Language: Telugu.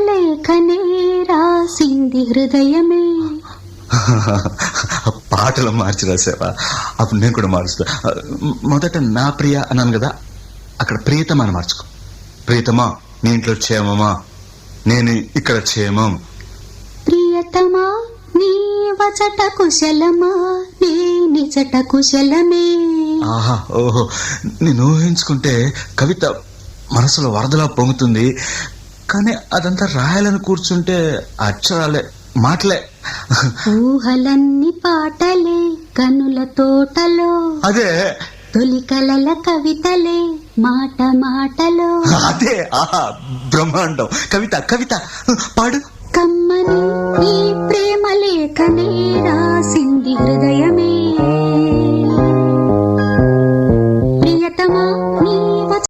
లేఖనే రాసింది హృదయమే. పాటలు మార్చి రాసావా? అప్పుడు నేను కూడా మారుస్తా. మొదట నా ప్రియ అన్నాను కదా, అక్కడ ప్రియతమా అని మార్చుకో. ప్రియతమా, నీ ఇంట్లో క్షేమమా? నేను ఇక్కడ క్షేమం. ప్రియతమా, నీ వచట కుశలమా? నీ నిజట కుశలమే. ఆహా, ఓహో, నేను ఊహించుకుంటే కవిత మనసులో వరదలా పొంగుతుంది. కానీ అదంతా రాయాలని కూర్చుంటే అక్షరాలే, మాటలే. ఊహలన్నీ పాటలే కనుల తోటలో, అదే తొలి కలల కవితలే మాట మాటలో. అదే, ఆహా, బ్రహ్మాండం. కవిత కవిత పాడు. కమ్మని ఈ ప్రేమ లేఖనే రాసింది హృదయమే.